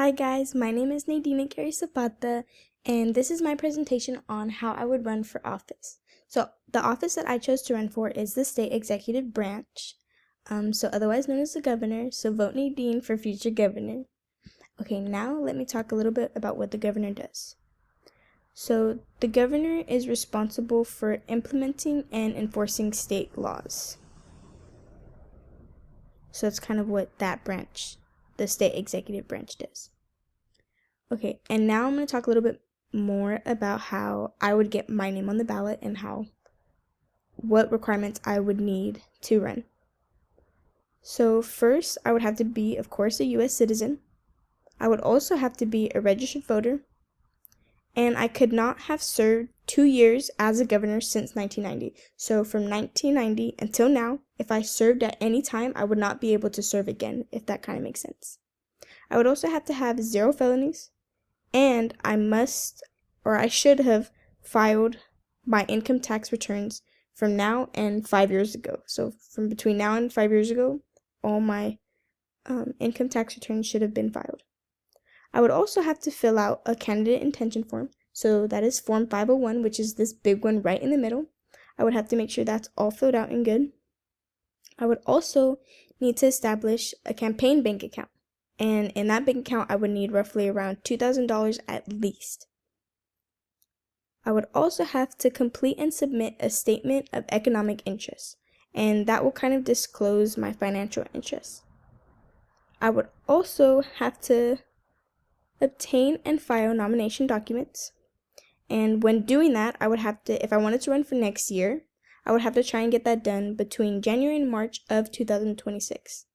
Hi guys, my name is Nadina Carey Zapata, and this is my presentation on how I would run for office. So the office that I chose to run for is the state executive branch, so otherwise known as the governor, so vote Nadine for future governor. Okay, now let me talk a little bit about what the governor does. So the governor is responsible for implementing and enforcing state laws. So that's kind of what that branch, the state executive branch, does. Okay, and now I'm going to talk a little bit more about how I would get my name on the ballot and what requirements I would need to run. So first, I would have to be, of course, a U.S. citizen. I would also have to be a registered voter, and I could not have served 2 years as a governor since 1990. So from 1990 until now, if I served at any time, I would not be able to serve again, if that kind of makes sense. I would also have to have 0 felonies, and I should have filed my income tax returns from now and 5 years ago. So from between now and 5 years ago, all my income tax returns should have been filed. I would also have to fill out a candidate intention form. So that is Form 501, which is this big one right in the middle. I would have to make sure that's all filled out and good. I would also need to establish a campaign bank account. And in that bank account, I would need roughly around $2,000 at least. I would also have to complete and submit a statement of economic interest, and that will kind of disclose my financial interests. I would also have to obtain and file nomination documents, and when doing that, I would have to, if I wanted to run for next year, I would have to try and get that done between January and March of 2026.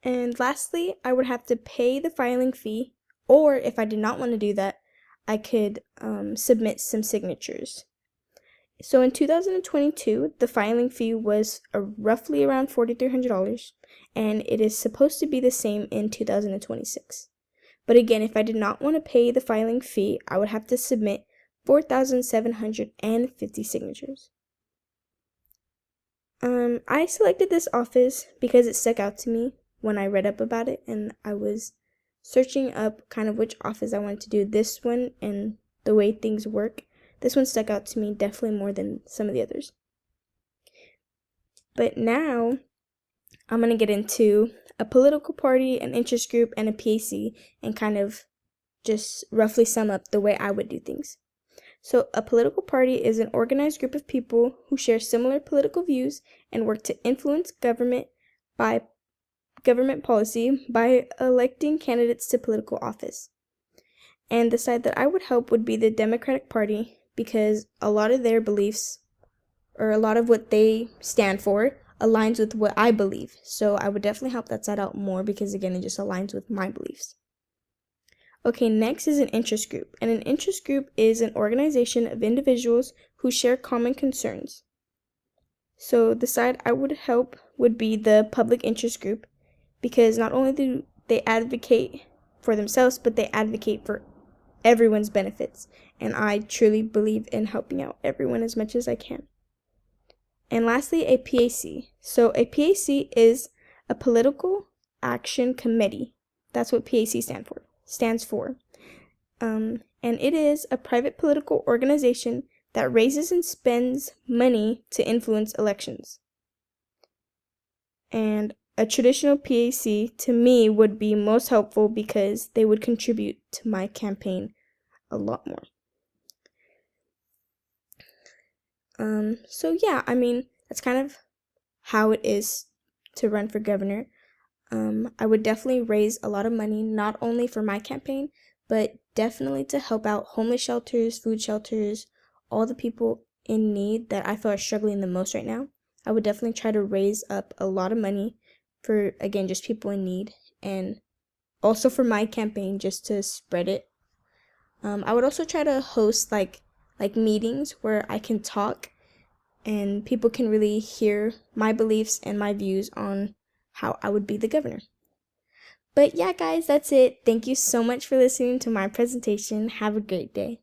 And lastly, I would have to pay the filing fee, or if I did not want to do that, I could submit some signatures. So in 2022, the filing fee was roughly around $4,300, and it is supposed to be the same in 2026. But again, if I did not want to pay the filing fee, I would have to submit 4,750 signatures. I selected this office because it stuck out to me when I read up about it, and I was searching up kind of which office I wanted to do. This one and the way things work, this one stuck out to me definitely more than some of the others. But now I'm going to get into a political party, an interest group, and a PAC, and kind of just roughly sum up the way I would do things. So a political party is an organized group of people who share similar political views and work to influence government policy by electing candidates to political office. And the side that I would help would be the Democratic Party, because a lot of their beliefs, or a lot of what they stand for, aligns with what I believe. So I would definitely help that side out more because, again, it just aligns with my beliefs. Okay, next is an interest group. And an interest group is an organization of individuals who share common concerns. So the side I would help would be the public interest group, because not only do they advocate for themselves, but they advocate for everyone's benefits. And I truly believe in helping out everyone as much as I can. And lastly, a PAC. So a PAC is a political action committee. That's what PAC stands for. And it is a private political organization that raises and spends money to influence elections. And a traditional PAC to me would be most helpful because they would contribute to my campaign a lot more. So yeah, I mean, that's kind of how it is to run for governor. I would definitely raise a lot of money, not only for my campaign, but definitely to help out homeless shelters, food shelters, all the people in need that I feel are struggling the most right now. I would definitely try to raise up a lot of money for, again, just people in need, and also for my campaign, just to spread it. I would also try to host like meetings where I can talk and people can really hear my beliefs and my views on how I would be the governor. But yeah, guys, that's it. Thank you so much for listening to my presentation. Have a great day.